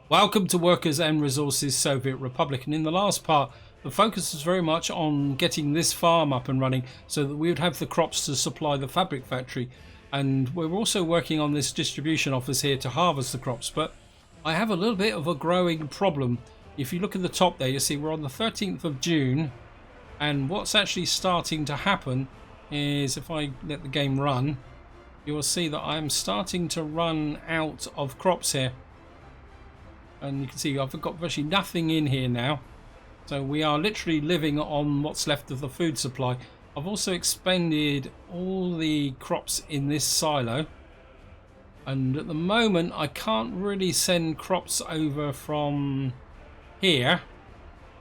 Welcome to Workers and Resources Soviet Republic, and in the last part the focus was very much on getting this farm up and running so that we would have the crops to supply the fabric factory, and we're also working on this distribution office here to harvest the crops. But I have a little bit of a growing problem. If you look at the top there, you see we're on the 13th of June, and what's actually starting to happen is, if I let the game run, you will see that I'm starting to run out of crops here. And you can see I've got virtually nothing in here now, so we are literally living on what's left of the food supply. I've also expended all the crops in this silo, and at the moment I can't really send crops over from here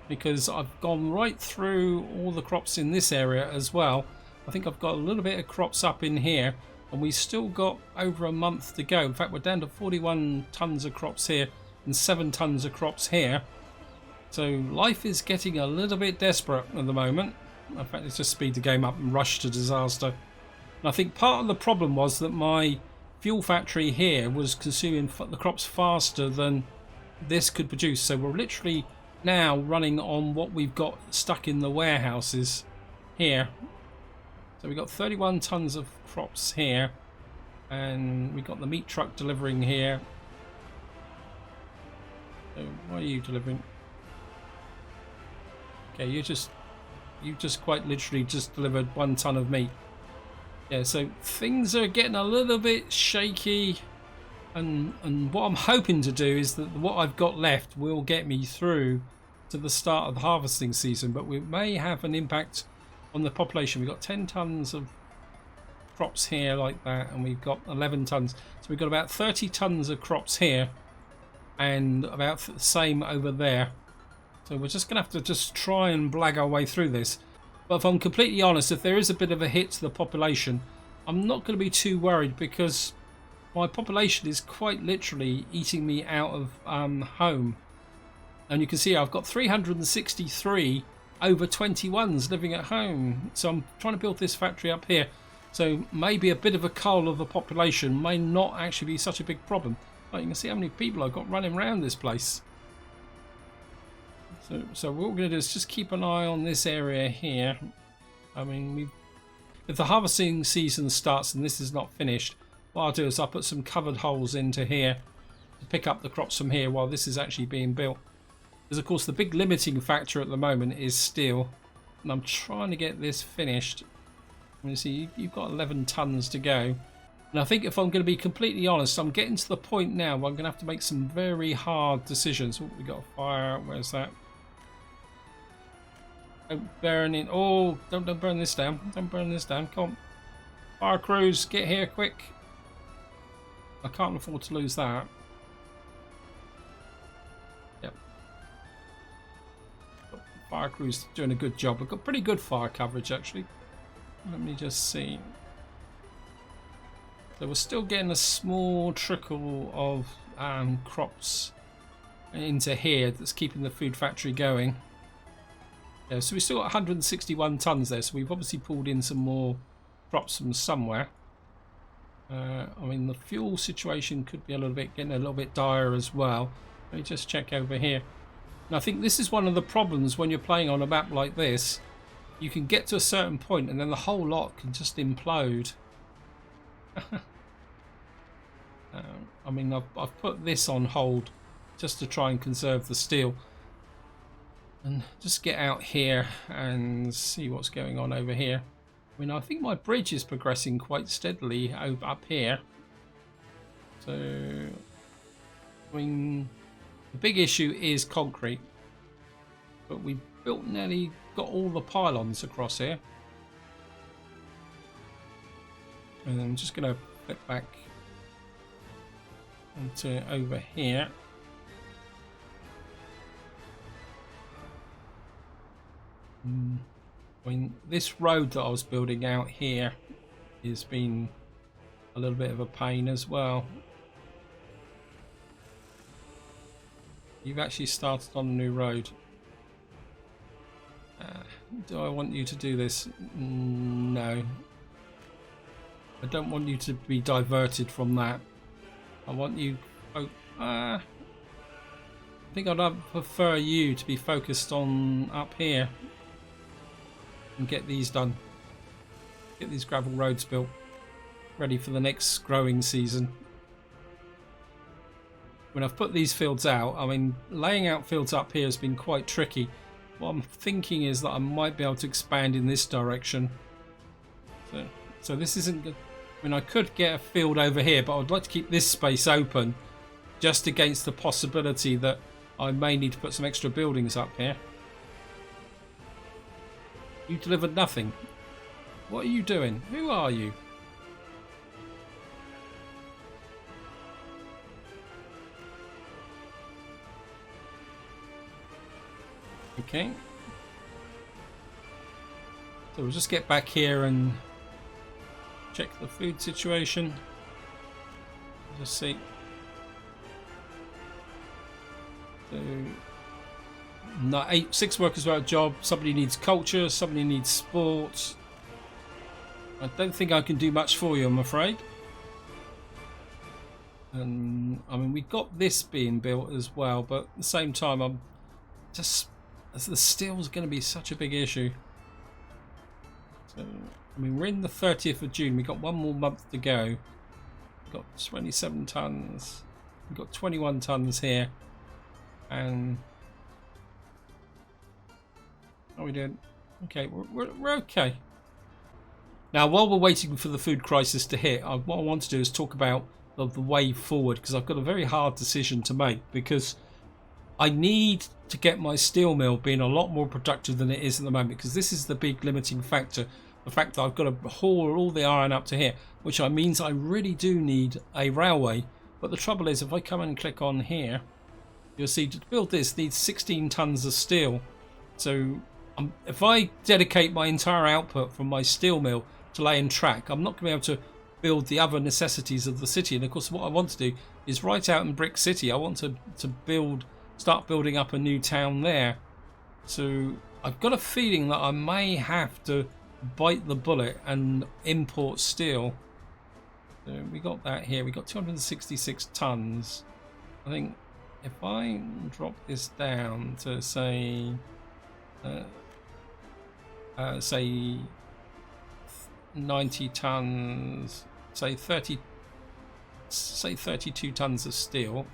because I've gone right through all the crops in this area as well. I think I've got a little bit of crops up in here, and we still got over a month to go. In fact, we're down to 41 tons of crops here and 7 tons of crops here. So life is getting a little bit desperate at the moment. In fact, let's just speed the game up and rush to disaster. And I think part of the problem was that my fuel factory here was consuming the crops faster than this could produce. So we're literally now running on what we've got stuck in the warehouses here. So we've got 31 tons of crops here, and we've got the meat truck delivering here. So why are you delivering? Okay, you just quite literally just delivered 1 ton of meat. Yeah, so things are getting a little bit shaky, and what I'm hoping to do is that what I've got left will get me through to the start of the harvesting season, but we may have an impact on the population. We've got 10 tons of crops here like that, and we've got 11 tons, so we've got about 30 tons of crops here and about the same over there. So we're just gonna have to just try and blag our way through this. But if I'm completely honest, if there is a bit of a hit to the population, I'm not going to be too worried, because my population is quite literally eating me out of home. And you can see I've got 363 over 21s living at home. So I'm trying to build this factory up here, so maybe a bit of a cull of the population may not actually be such a big problem. But you can see how many people I've got running around this place. So what we're going to do is just keep an eye on this area here. I mean, if the harvesting season starts and this is not finished, what I'll do is I'll put some covered holes into here to pick up the crops from here while this is actually being built. Because of course the big limiting factor at the moment is steel, and I'm trying to get this finished. You see, you've got 11 tons to go. And I think if I'm going to be completely honest, I'm getting to the point now where I'm going to have to make some very hard decisions. Oh, we got a fire. Where's that? Don't burn it. Oh, don't burn this down. Don't burn this down. Come on. Fire crews, get here quick. I can't afford to lose that. Yep. Fire crews doing a good job. I've got pretty good fire coverage actually. Let me just see. So we're still getting a small trickle of crops into here that's keeping the food factory going. Yeah, so we still got 161 tons there, so we've obviously pulled in some more crops from somewhere. I mean, the fuel situation could be getting a little bit dire as well. Let me just check over here. And I think this is one of the problems when you're playing on a map like this. You can get to a certain point and then the whole lot can just implode. I mean, I've put this on hold just to try and conserve the steel, and just get out here and see what's going on over here. I mean, I think my bridge is progressing quite steadily up here. So, I mean, the big issue is concrete, but we built nearly got all the pylons across here. And I'm just going to flip back into over here. I mean, this road that I was building out here has been a little bit of a pain as well. You've actually started on a new road. Do I want you to do this? No. I don't want you to be diverted from that. I want you... Oh, I think I'd prefer you to be focused on up here and get these done. Get these gravel roads built, ready for the next growing season. When I've put these fields out, I mean, laying out fields up here has been quite tricky. What I'm thinking is that I might be able to expand in this direction. So this isn't good. I mean, I could get a field over here, but I'd like to keep this space open just against the possibility that I may need to put some extra buildings up here. You delivered nothing. What are you doing? Who are you? Okay. So we'll just get back here and check the food situation. Just see. So, no, 6 workers without a job. Somebody needs culture. Somebody needs sports. I don't think I can do much for you, I'm afraid. And I mean, we got this being built as well, but at the same time, I'm just, the steel's going to be such a big issue. So, I mean, we're in the 30th of June. We've got 1 more month to go. We've got 27 tons. We've got 21 tons here. And how are we doing? Okay, we're okay. Now, while we're waiting for the food crisis to hit, what I want to do is talk about the way forward, because I've got a very hard decision to make, because I need to get my steel mill being a lot more productive than it is at the moment, because this is the big limiting factor. The fact that I've got to haul all the iron up to here, which means I really do need a railway. But the trouble is, if I come and click on here, you'll see to build this needs 16 tons of steel. So if I dedicate my entire output from my steel mill to laying track, I'm not going to be able to build the other necessities of the city. And of course, what I want to do is right out in Brick City, I want to start building up a new town there. So I've got a feeling that I may have to bite the bullet and import steel. So we got that here. We got 266 tons. I think if I drop this down to say 90 tons, say 32 tons of steel.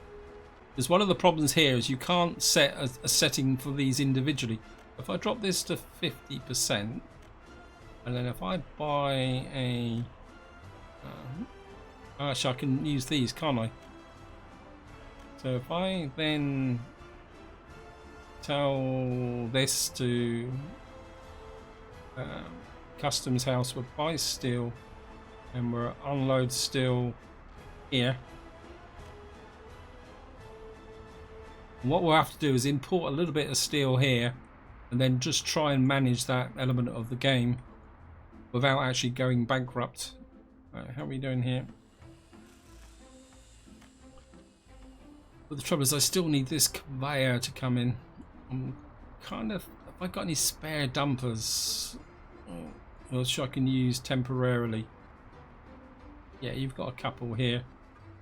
Because one of the problems here is you can't set a setting for these individually. If I drop this to 50%, and then if I buy a actually I can use these, can't I? So if I then tell this to customs house, we'll buy steel and we'll unload steel here. And what we'll have to do is import a little bit of steel here and then just try and manage that element of the game without actually going bankrupt. Right, how are we doing here? But the trouble is I still need this conveyor to come in. I'm kind of, have I got any spare dumpers which I can use temporarily? Yeah, you've got a couple here.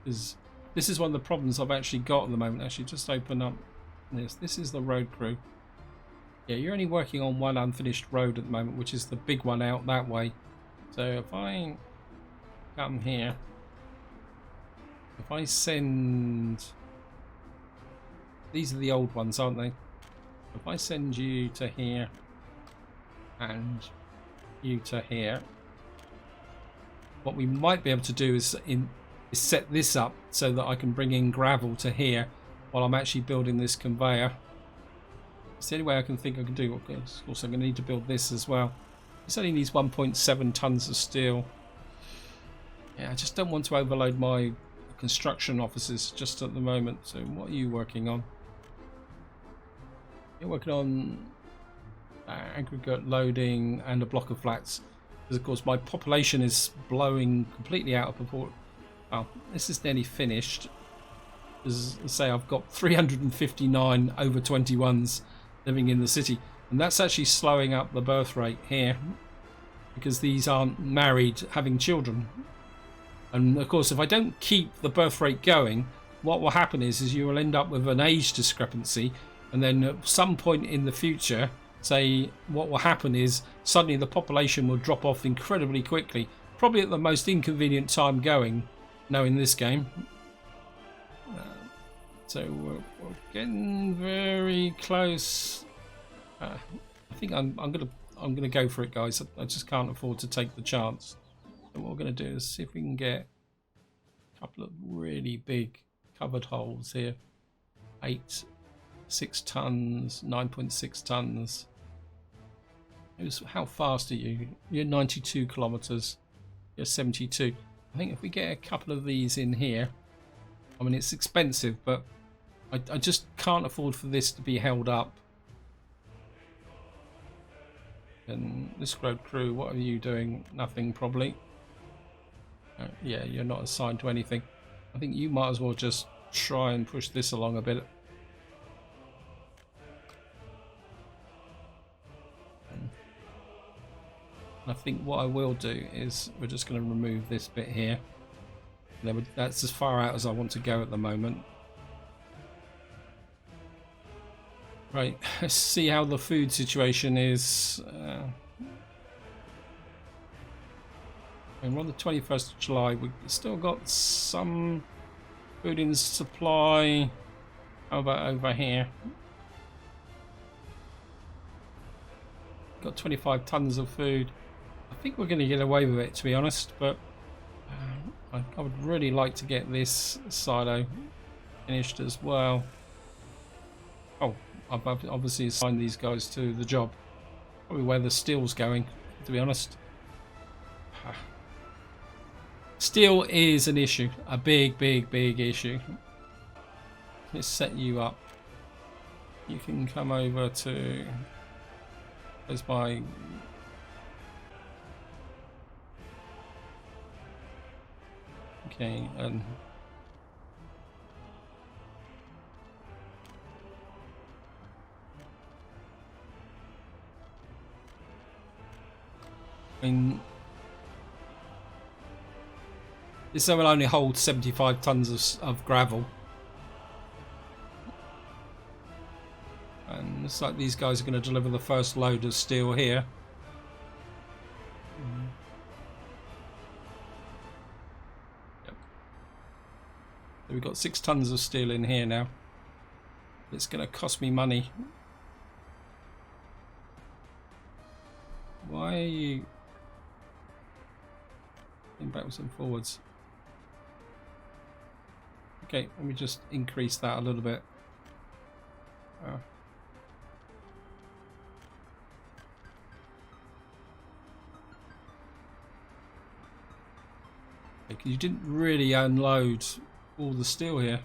Because this is one of the problems I've actually got at the moment. Actually, just open up this. This is the road crew. Yeah, you're only working on one unfinished road at the moment, which is the big one out that way. So if I come here, if I send, these are the old ones, aren't they? If I send you to here and you to here, what we might be able to do is set this up so that I can bring in gravel to here while I'm actually building this conveyor. It's the only way I can think I can do. Of course, I'm going to need to build this as well. This only needs 1.7 tons of steel. Yeah, I just don't want to overload my construction offices just at the moment. So what are you working on? You're working on aggregate loading and a block of flats. Because of course my population is blowing completely out of proportion. Well, this is nearly finished. As I say, I've got 359 over 21s living in the city, and that's actually slowing up the birth rate here because these aren't married having children. And of course, if I don't keep the birth rate going, what will happen is you will end up with an age discrepancy, and then at some point in the future, say, what will happen is suddenly the population will drop off incredibly quickly, probably at the most inconvenient time going, knowing this game. So we're getting very close. I think I'm gonna go for it, guys. I just can't afford to take the chance. And what we're gonna do is see if we can get a couple of really big covered holes here. 6 tons, 9.6 tons. How fast are you? You're 92 kilometers. You're 72. I think if we get a couple of these in here, I mean, it's expensive, but I just can't afford for this to be held up. And this road crew, what are you doing? Nothing, probably. Yeah, you're not assigned to anything. I think you might as well just try and push this along a bit. I think what I will do is we're just going to remove this bit here. That's as far out as I want to go at the moment. Right, let's see how the food situation is. And we're on the 21st of July. We've still got some food in supply. How about over here? Got 25 tons of food. I think we're going to get away with it, to be honest, but I would really like to get this silo finished as well. Oh, I've obviously assigned these guys to the job. Probably where the steel's going, to be honest. Steel is an issue, a big issue. Let's set you up. You can come over to... There's my... Okay, and... I mean, this will only hold 75 tons of gravel. And looks like these guys are going to deliver the first load of steel here. Yep. So we've got 6 tons of steel in here now. It's going to cost me money. Why are you going backwards and forwards? Okay, let me just increase that a little bit. You didn't really unload all the steel here.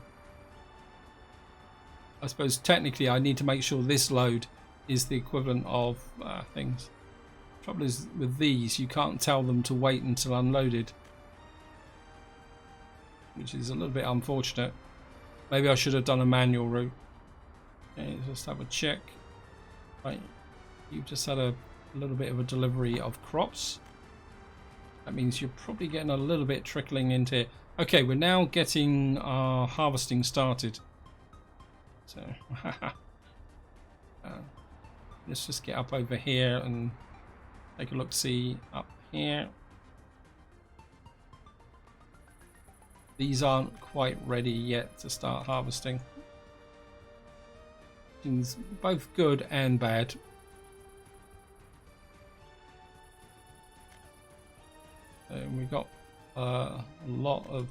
I suppose technically I need to make sure this load is the equivalent of things. Trouble is with these, you can't tell them to wait until unloaded, which is a little bit unfortunate. Maybe I should have done a manual route. Okay, let's have a check. Right, you've just had a little bit of a delivery of crops. That means you're probably getting a little bit trickling into it. Okay, we're now getting our harvesting started. So let's just get up over here and take a look, see up here. These aren't quite ready yet to start harvesting. It's both good and bad. And we got a lot of...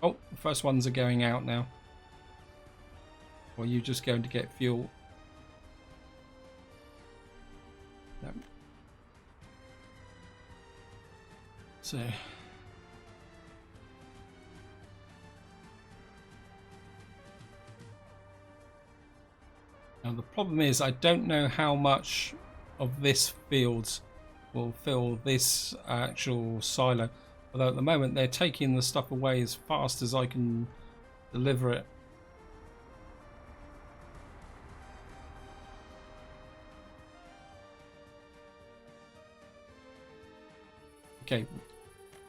Oh, the first ones are going out now. Or you just going to get fuel? No. So... Now the problem is I don't know how much of this field will fill this actual silo. Although at the moment they're taking the stuff away as fast as I can deliver it. Okay,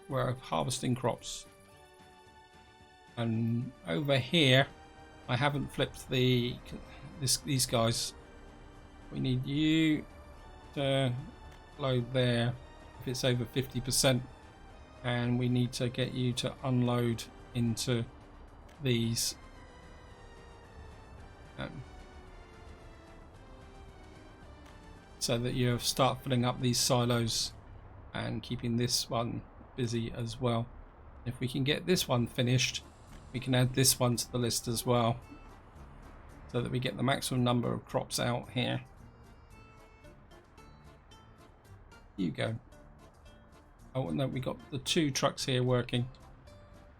we're harvesting crops. And over here, I haven't flipped these guys. We need you to load there if it's over 50%, and we need to get you to unload into these. So that you start filling up these silos and keeping this one busy as well. If we can get this one finished, we can add this one to the list as well, so that we get the maximum number of crops out here. You go. Oh no, we got the 2 trucks here working,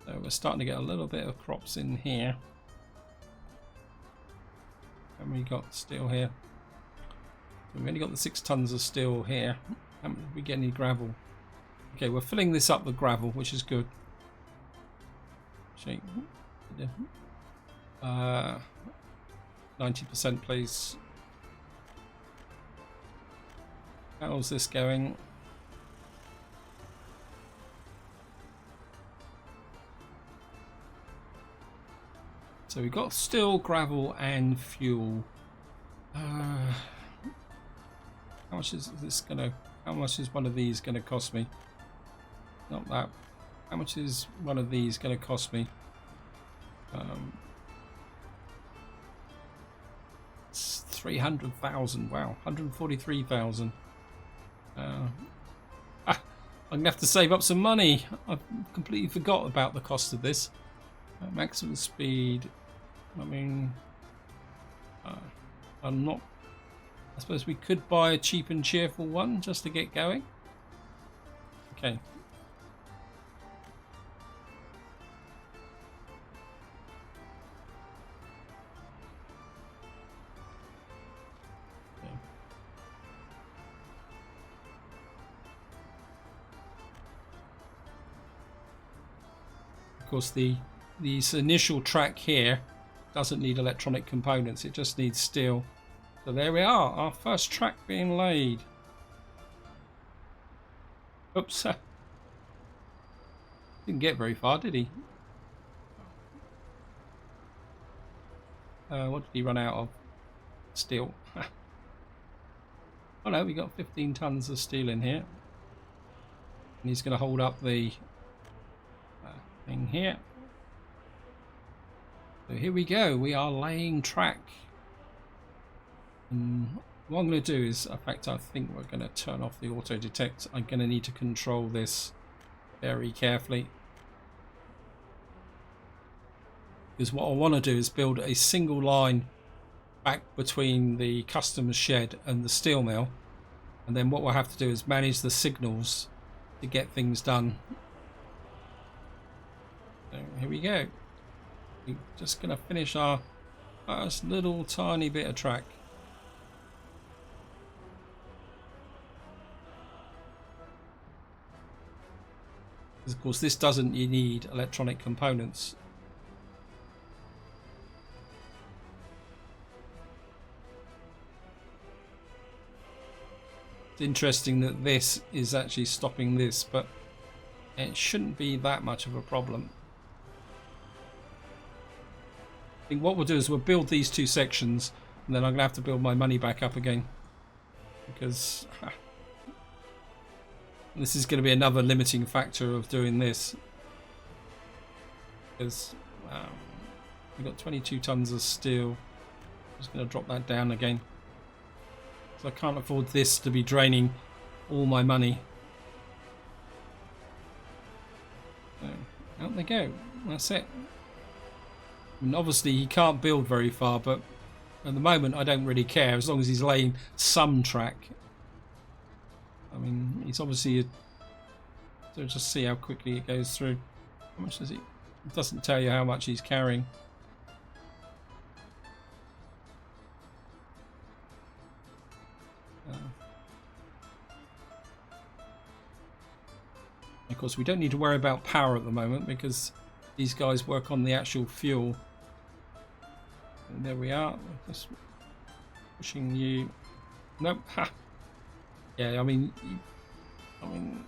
so we're starting to get a little bit of crops in here. And we got steel here. We've only got the 6 tons of steel here. Did we get any gravel? Okay, we're filling this up with gravel, which is good. 90% please. How's this going? So we've got steel, gravel and fuel. How much is this gonna, how much is one of these gonna cost me? Not that. How much is one of these gonna cost me? It's 300,000. Wow, 143,000. I'm gonna have to save up some money. I've completely forgot about the cost of this. Maximum speed. I mean, I'm not. I suppose we could buy a cheap and cheerful one just to get going. Okay. Of course, this initial track here doesn't need electronic components, it just needs steel. So there we are, our first track being laid. Oops. Didn't get very far, did he? What did he run out of? Steel. Oh no, we got 15 tons of steel in here. And he's going to hold up the thing here. So here we go, we are laying track. And what I'm going to do is, in fact, I think we're going to turn off the auto detect. I'm going to need to control this very carefully, because what I want to do is build a single line back between the customs shed and the steel mill, and then what we'll have to do is manage the signals to get things done. So here we go. We're just going to finish our first little tiny bit of track. Of course, this doesn't need electronic components. It's interesting that this is actually stopping this, but it shouldn't be that much of a problem. I think what we'll do is we'll build these 2 sections, and then I'm going to have to build my money back up again, because this is going to be another limiting factor of doing this, because we've got 22 tons of steel. I'm just going to drop that down again, so I can't afford this to be draining all my money. So out they go. That's it. And obviously he can't build very far, but at the moment I don't really care as long as he's laying some track. I mean, it's obviously so just see how quickly it goes through. How much does it? It doesn't tell you how much he's carrying. Of course, we don't need to worry about power at the moment because these guys work on the actual fuel. And there we are. Just pushing you. Nope. Ha. Yeah, I mean,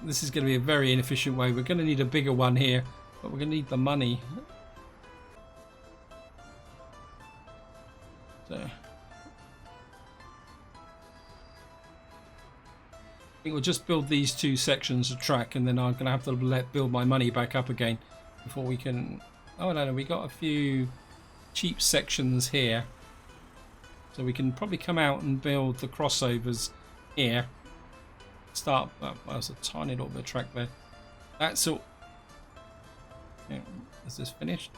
this is going to be a very inefficient way. We're going to need a bigger one here, but we're going to need the money. So I think we'll just build these 2 sections of track, and then I'm going to have to build my money back up again before we can. Oh no, we got a few cheap sections here, so we can probably come out and build the crossovers here. Start. Oh, there's a tiny little bit of track there. That's all. Yeah, is this finished?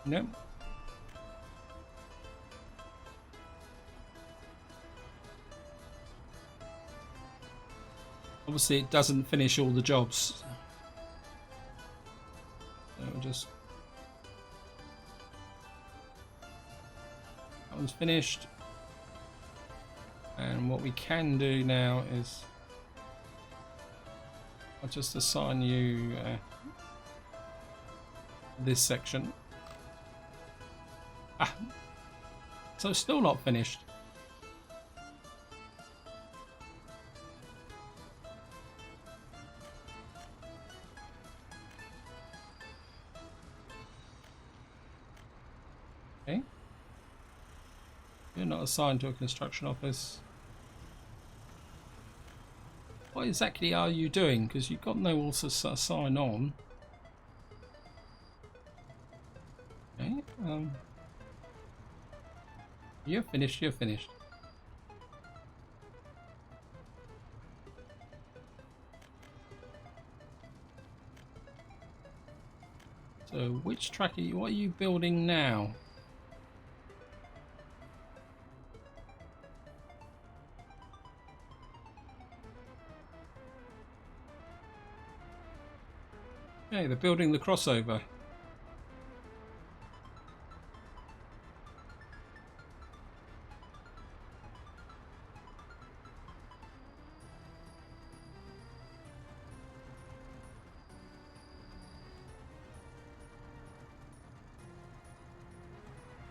No. Obviously, it doesn't finish all the jobs. So we'll just. That one's finished. And what we can do now is I'll just assign you this section. Ah, so it's still not finished. Okay. You're not assigned to a construction office. What exactly are you doing? Because you've got no also sign on. Okay. You're finished. You're finished. So, which track are you? What are you building now? Okay, they're building the crossover.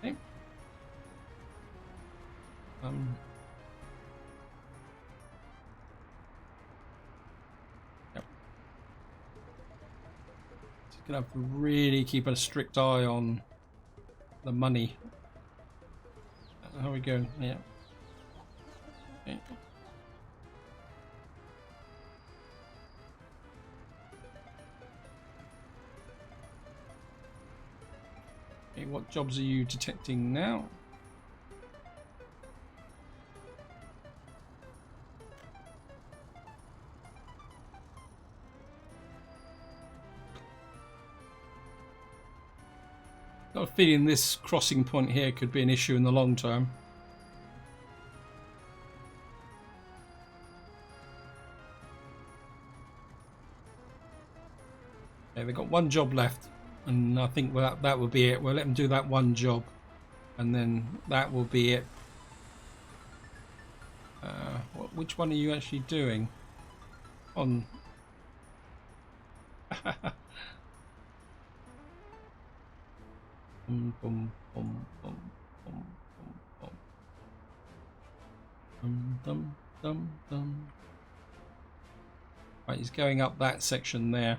Okay. Yep. Just gonna have to really keep a strict eye on the money. How are we going? Yeah. Okay. Okay, what jobs are you detecting now? Got a feeling this crossing point here could be an issue in the long term. Okay, they've got one job left, and I think that will be it. We'll let them do that one job, and then that will be it. Which one are you actually doing? On. Bum, bum, bum, bum, bum, bum, bum. Dum, dum, dum. Right, he's going up that section there.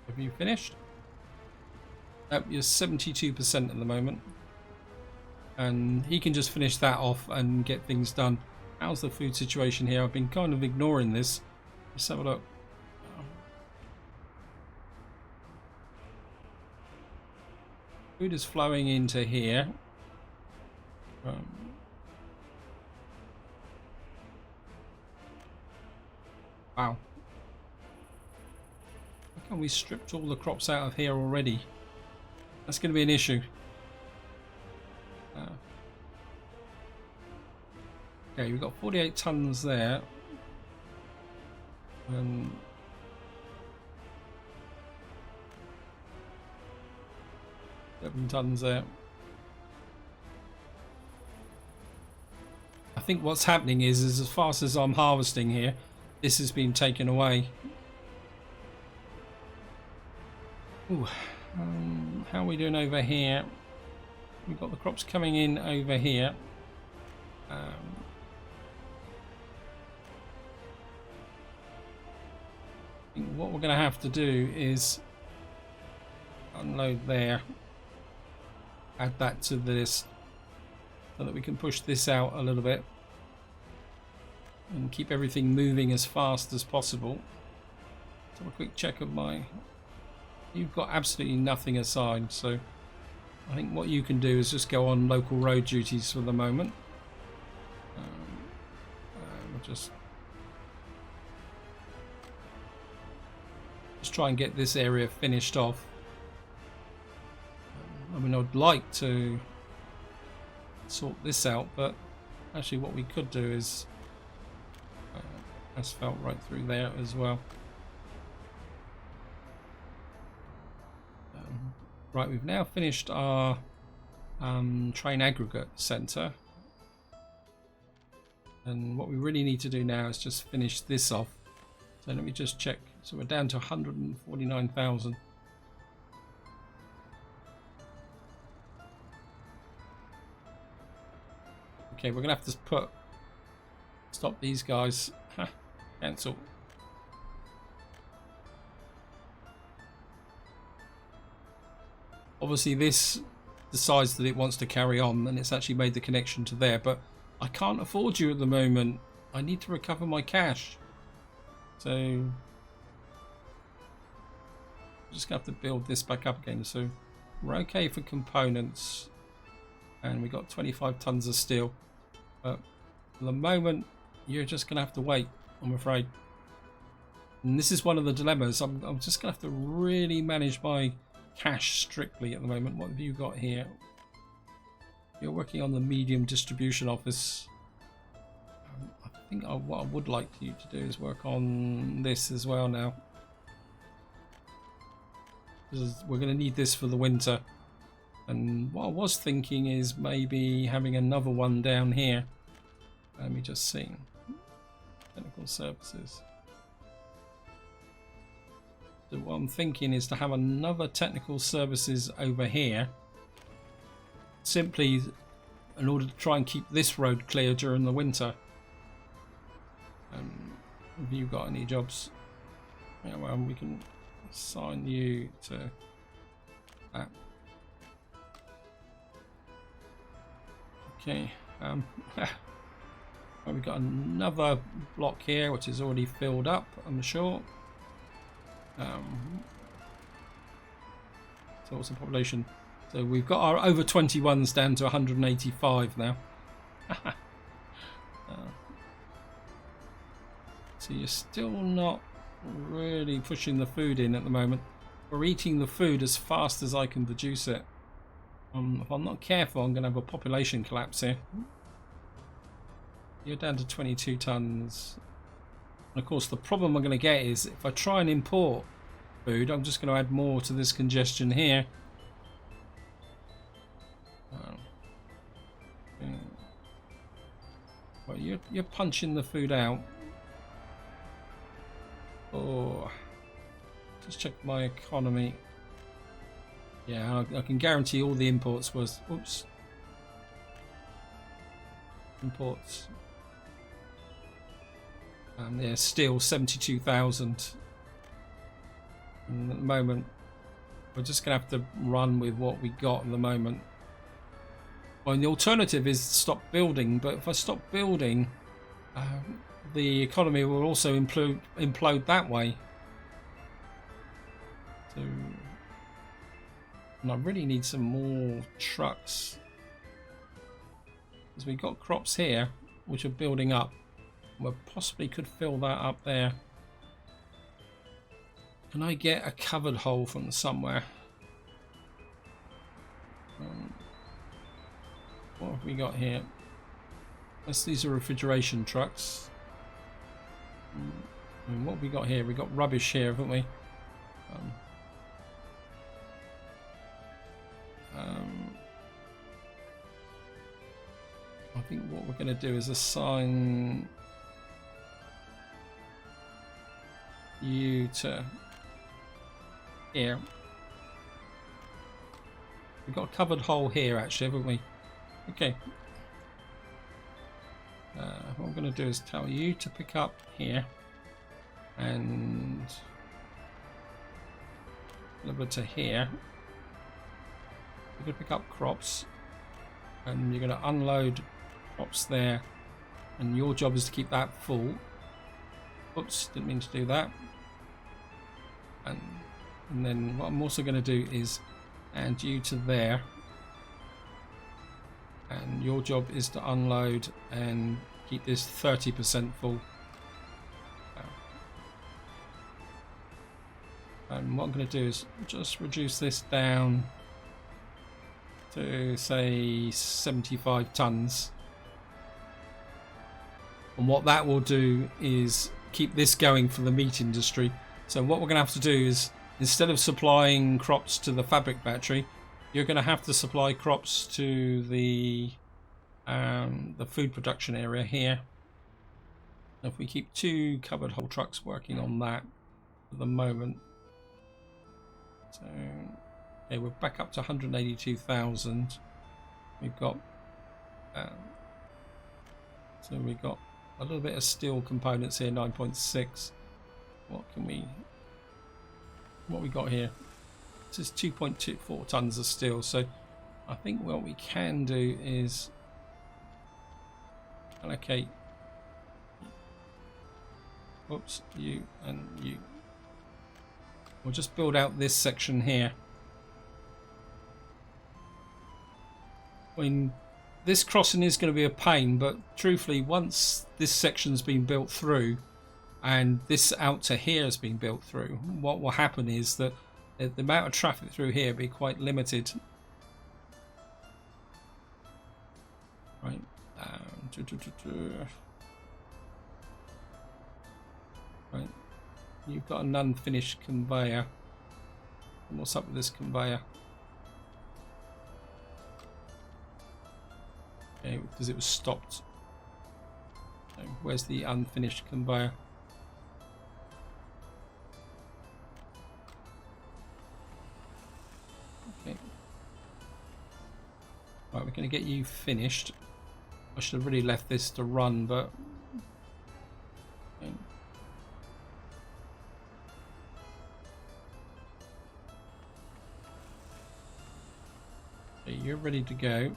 Have you finished? You're 72% at the moment. And he can just finish that off and get things done. How's the food situation here? I've been kind of ignoring this. Let's have a look. Food is flowing into here. Wow. How come we stripped all the crops out of here already? That's going to be an issue. Okay, we've got 48 tons there. 7 tons there. I think what's happening is as fast as I'm harvesting here, this has been taken away. Ooh, how are we doing over here? we've got the crops coming in over here. I think what we're going to have to do is unload there, add that to this so that we can push this out a little bit and keep everything moving as fast as possible. Let's have a quick check of my... You've got absolutely nothing assigned, so I think what you can do is just go on local road duties for the moment. We'll just try and get this area finished off. I mean, I'd like to sort this out, but actually what we could do is asphalt right through there as well. Right, we've now finished our train aggregate centre, and what we really need to do now is just finish this off. So let me just check. So we're down to 149,000. Okay, we're gonna have to stop these guys. Cancel. Obviously this decides that it wants to carry on, and it's actually made the connection to there, but I can't afford you at the moment. I need to recover my cash. So I'm just gonna have to build this back up again. So we're okay for components, and we got 25 tons of steel, but for the moment you're just gonna have to wait, I'm afraid. And this is one of the dilemmas. I'm just gonna have to really manage my cash strictly at the moment. What have you got here? You're working on the medium distribution office. I think what I would like you to do is work on this as well now, because we're going to need this for the winter. And what I was thinking is maybe having another one down here. Let me just see. Technical services. So what I'm thinking is to have another technical services over here, simply in order to try and keep this road clear during the winter. Have you got any jobs? Yeah, well, we can assign you to that. Okay. Well, we've got another block here which is already filled up, I'm sure. So what's the population? So we've got our over 21s down to 185 now. So you're still not really pushing the food in at the moment. We're eating the food as fast as I can produce it. If I'm not careful, I'm going to have a population collapse here. You're down to 22 tons. And of course the problem I'm going to get is if I try and import food, I'm just going to add more to this congestion here. Well, you're punching the food out. Oh, just check my economy. Yeah, I can guarantee all the imports was, oops, imports. And yeah, still 72,000. And at the moment, we're just gonna have to run with what we got at the moment. Well, the alternative is stop building, but if I stop building, the economy will also implode that way. So, and I really need some more trucks, because we've got crops here which are building up. We possibly could fill that up there. Can I get a covered hole from somewhere? What have we got here? These are refrigeration trucks. And what have we got here? We got rubbish here, haven't we? I think what we're going to do is assign you to here. We've got a covered hole here, actually, haven't we? Okay. What I'm going to do is tell you to pick up here and deliver to here. You're going to pick up crops and you're going to unload crops there, and your job is to keep that full. Oops, didn't mean to do that. And then what I'm also going to do is add you to there, and your job is to unload and keep this 30% full. And what I'm going to do is just reduce this down to say 75 tons, and what that will do is keep this going for the meat industry. So what we're going to have to do is, instead of supplying crops to the fabric factory, you're going to have to supply crops to the food production area here. If we keep 2 covered hole trucks working on that at the moment, so okay, we're back up to 182,000. We've got so we've got a little bit of steel components here, 9.6. What we got here? This is 2.24 tons of steel. So I think what we can do is allocate. Oops, you and you. We'll just build out this section here. I mean, this crossing is going to be a pain, but truthfully, once this section's been built through and this out to here has been built through, what will happen is that the amount of traffic through here will be quite limited. Right. Right. You've got an unfinished conveyor. And what's up with this conveyor? Okay, because it was stopped. So where's the unfinished conveyor? Okay. Right, we're going to get you finished. I should have really left this to run, but okay. Okay, you're ready to go.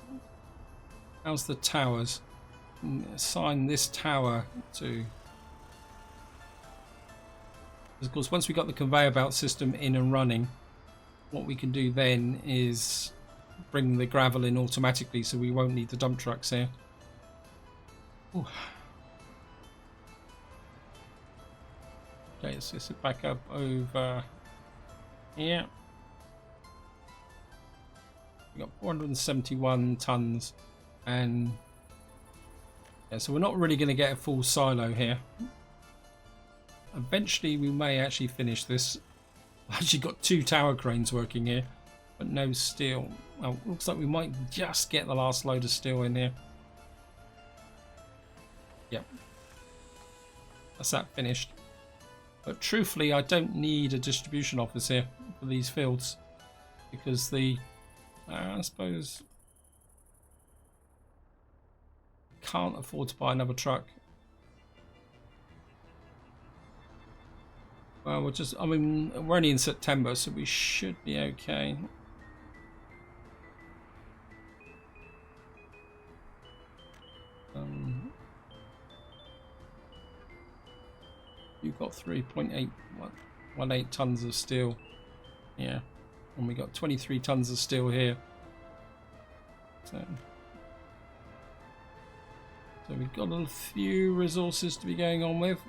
How's the towers? Assign this tower to. Of course, once we got the conveyor belt system in and running, what we can do then is bring the gravel in automatically, so we won't need the dump trucks here. Ooh. Okay, let's get it back up over here. We got 471 tons, and yeah, so we're not really going to get a full silo here. Eventually, we may actually finish this. I've actually got 2 tower cranes working here, but no steel. Well, looks like we might just get the last load of steel in here. Yep, that's that finished. But truthfully, I don't need a distribution office here for these fields, because the I suppose can't afford to buy another truck. Well, we're just, I mean, we're only in September, so we should be okay. You've got 3.818 tons of steel. Yeah. And we got 23 tons of steel here. So we've got a few resources to be going on with.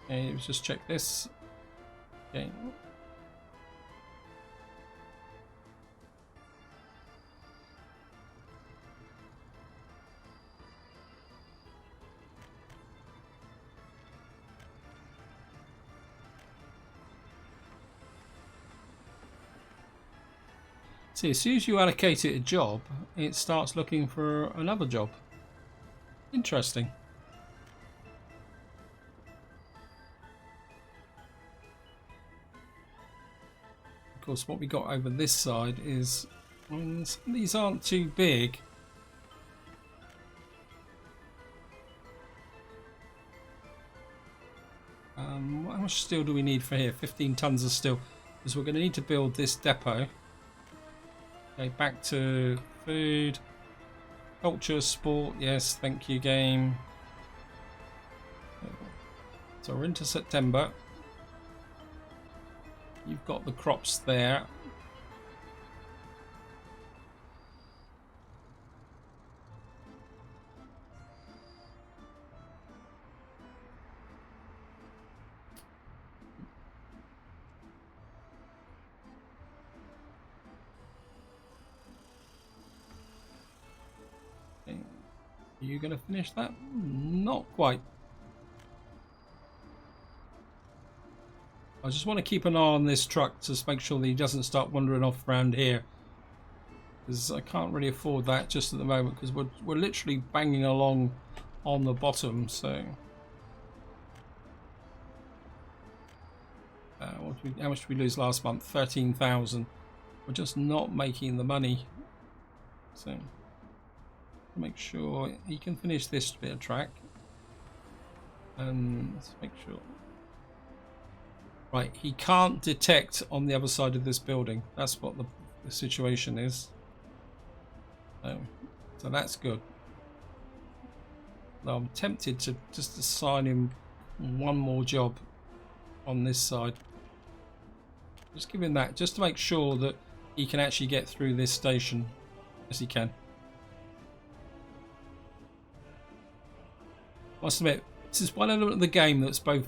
Okay, let's just check this. Okay. See, as soon as you allocate it a job, it starts looking for another job. Interesting. Of course, what we got over this side is, I mean, some of these aren't too big. How much steel do we need for here? 15 tons of steel, because we're going to need to build this depot. Okay, back to food, culture, sport. Yes, thank you, game. So we're into September. You've got the crops there. Okay. Are you going to finish that? Not quite. I just want to keep an eye on this truck to make sure that he doesn't start wandering off around here, because I can't really afford that just at the moment, because we're literally banging along on the bottom. So how much did we lose last month? 13,000. We're just not making the money. So make sure he can finish this bit of track, and let's make sure. Right, he can't detect on the other side of this building. That's what the situation is. So that's good. Now I'm tempted to just assign him one more job on this side. Just give him that, just to make sure that he can actually get through this station as he can. I must admit, this is one element of the game that's both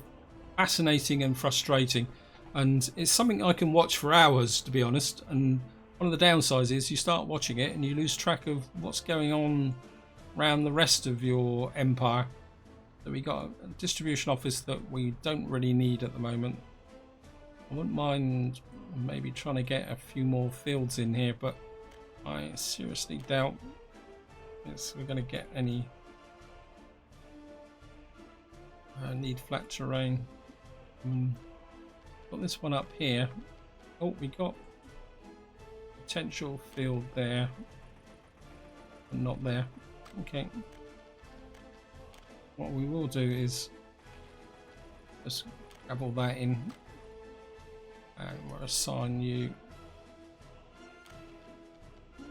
fascinating and frustrating, and it's something I can watch for hours, to be honest. And one of the downsides is you start watching it and you lose track of what's going on around the rest of your empire. So we got a distribution office that we don't really need at the moment. I wouldn't mind maybe trying to get a few more fields in here, but I seriously doubt we're going to get any. Need flat terrain. Got this one up here. Oh, we got potential field there, but not there. Okay. What we will do is just grab all that in, and we'll assign you. And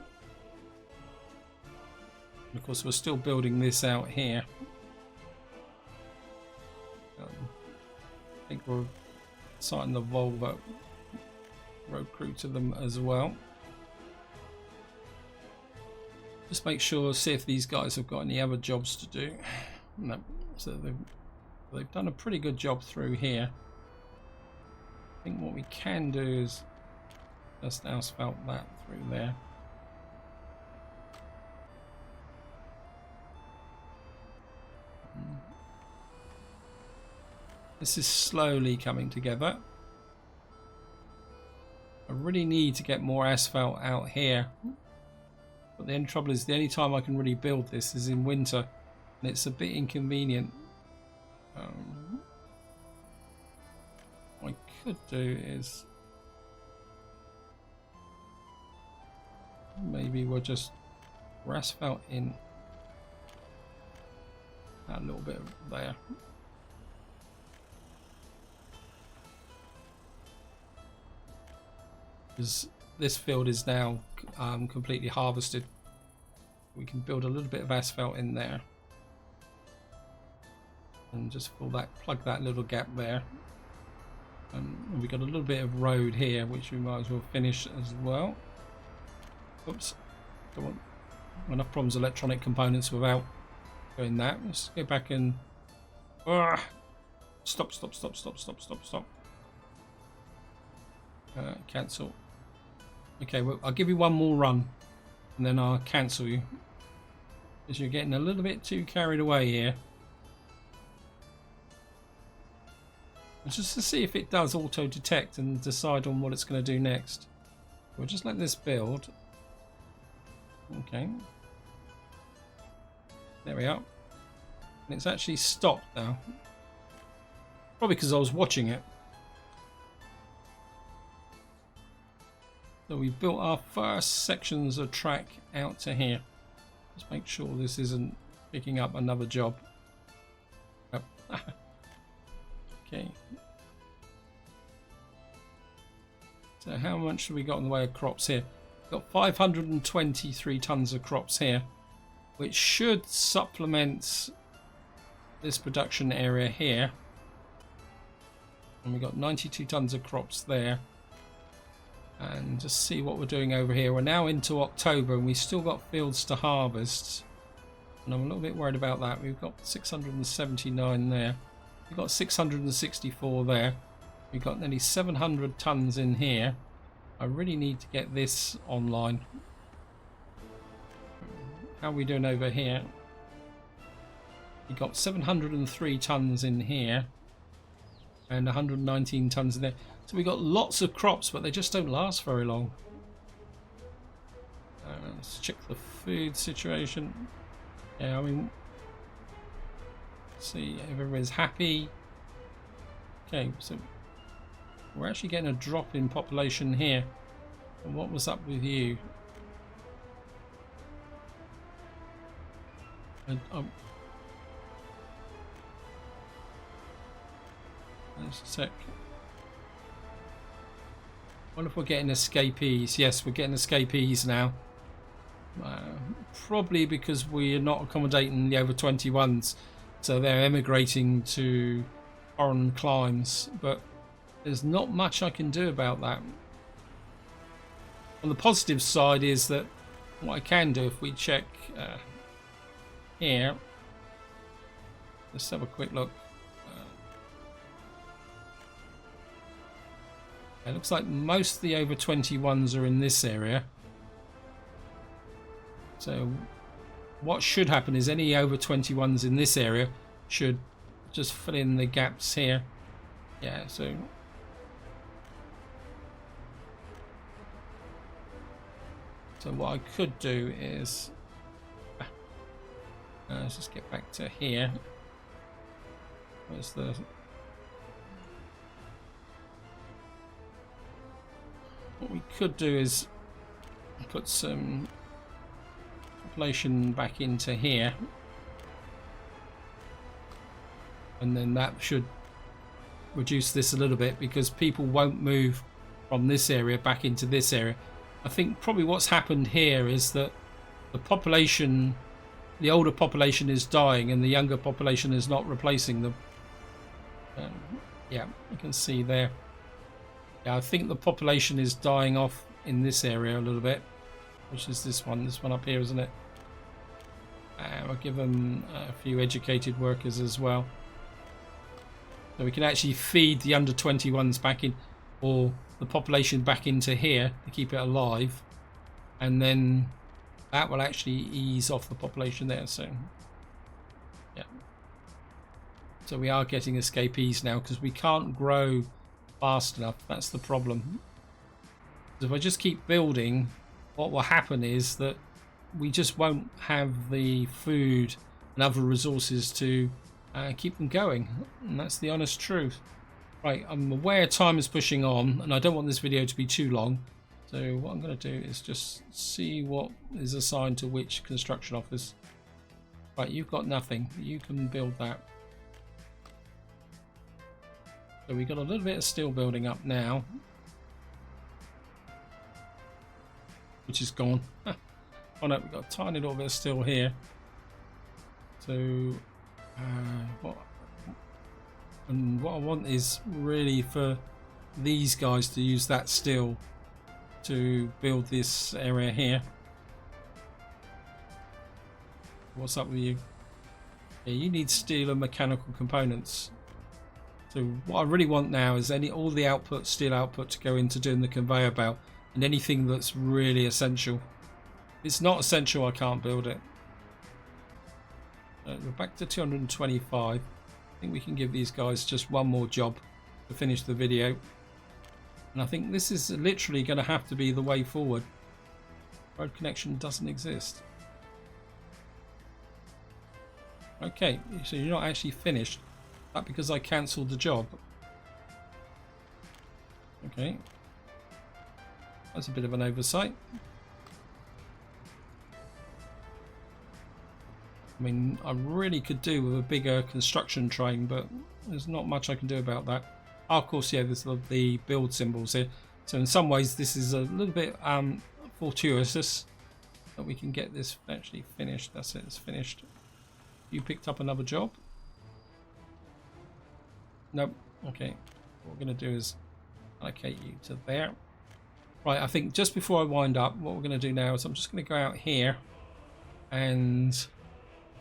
of course, we're still building this out here. I think we're assigning the Volvo road crew to them as well. Just make sure, see if these guys have got any other jobs to do. No, so they've done a pretty good job through here. I think what we can do is just asphalt that through there. This is slowly coming together. I really need to get more asphalt out here. But the only trouble is the only time I can really build this is in winter. And it's a bit inconvenient. What I could do is maybe we're asphalt in that little bit there. Because this field is now completely harvested. We can build a little bit of asphalt in there and just plug that little gap there. And we got a little bit of road here, which we might as well finish as well. Oops, don't want enough problems with electronic components without doing that. Let's go back and stop. Cancel. Okay, well, I'll give you one more run and then I'll cancel you, because you're getting a little bit too carried away here. And just to see if it does auto detect and decide on what it's going to do next. We'll just let this build. Okay, there we are, and it's actually stopped now, probably because I was watching it. So we've built our first sections of track out to here. Let's make sure this isn't picking up another job. Oh. Okay. So how much have we got in the way of crops here? We've got 523 tons of crops here, which should supplement this production area here. And we've got 92 tons of crops there. And just see what we're doing over here. We're now into October and we've still got fields to harvest. And I'm a little bit worried about that. We've got 679 there. We've got 664 there. We've got nearly 700 tons in here. I really need to get this online. How are we doing over here? We've got 703 tons in here. And 119 tons in there. So we've got lots of crops, but they just don't last very long. Let's check the food situation. Yeah, I mean, see if everybody's happy. Okay, so we're actually getting a drop in population here. And what was up with you? Let's check. I wonder if we're getting escapees. Yes, we're getting escapees now. Probably because we're not accommodating the over 21s, so they're emigrating to foreign climes. But there's not much I can do about that. On the positive side is that what I can do, if we check here, let's have a quick look. It looks like most of the over 21s are in this area. So what should happen is any over 21s in this area should just fill in the gaps here. Yeah, so what I could do is let's just get back to here. Where's the what we could do is put some population back into here, and then that should reduce this a little bit because people won't move from this area back into this area. I think probably what's happened here is that the population, the older population is dying and the younger population is not replacing them. Yeah, you can see there. Yeah, I think the population is dying off in this area a little bit, which is this one up here, isn't it? I'll give them a few educated workers as well. So we can actually feed the under 21s back in, or the population back into here to keep it alive. And then that will actually ease off the population there. So, yeah. So we are getting escapees now because we can't grow fast enough. That's the problem. If I just keep building, what will happen is that we just won't have the food and other resources to keep them going, and that's the honest truth. Right, I'm aware time is pushing on and I don't want this video to be too long, so what I'm going to do is just see what is assigned to which construction office. Right, you've got nothing, you can build that. So we've got a little bit of steel building up now, which is gone. Oh no, we've got a tiny little bit of steel here. So what I want is really for these guys to use that steel to build this area here. What's up with you? Yeah, you need steel and mechanical components. So what I really want now is all the output, steel output, to go into doing the conveyor belt and anything that's really essential. If it's not essential, I can't build it. We're back to 225. I think we can give these guys just one more job to finish the video. And I think this is literally going to have to be the way forward. Road connection doesn't exist. Okay, so you're not actually finished. That because I cancelled the job. Okay. That's a bit of an oversight. I mean, I really could do with a bigger construction train, but there's not much I can do about that. Oh, of course, yeah, there's the build symbols here. So in some ways, this is a little bit fortuitous that we can get this actually finished. That's it, it's finished. You picked up another job? Nope. Okay. What we're going to do is allocate you to there. Right, I think just before I wind up, what we're going to do now is I'm just going to go out here and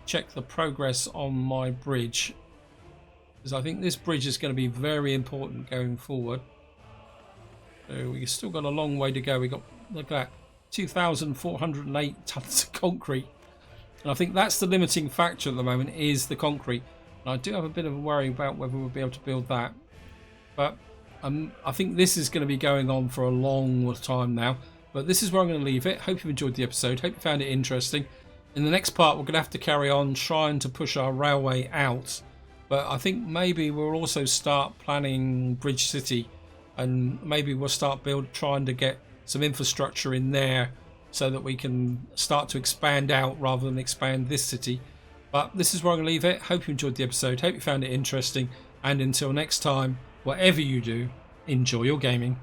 check the progress on my bridge, because I think this bridge is going to be very important going forward. So we've still got a long way to go. We got, look at that, 2,408 tons of concrete, and I think that's the limiting factor at the moment, is the concrete. And I do have a bit of a worry about whether we'll be able to build that, but I think this is going to be going on for a long time now. But this is where I'm going to leave it. Hope you enjoyed the episode. Hope you found it interesting. In the next part, we're going to have to carry on trying to push our railway out. But I think maybe we'll also start planning Bridge City. And maybe we'll start trying to get some infrastructure in there so that we can start to expand out rather than expand this city. But this is where I'm going to leave it. Hope you enjoyed the episode. Hope you found it interesting. And until next time, whatever you do, enjoy your gaming.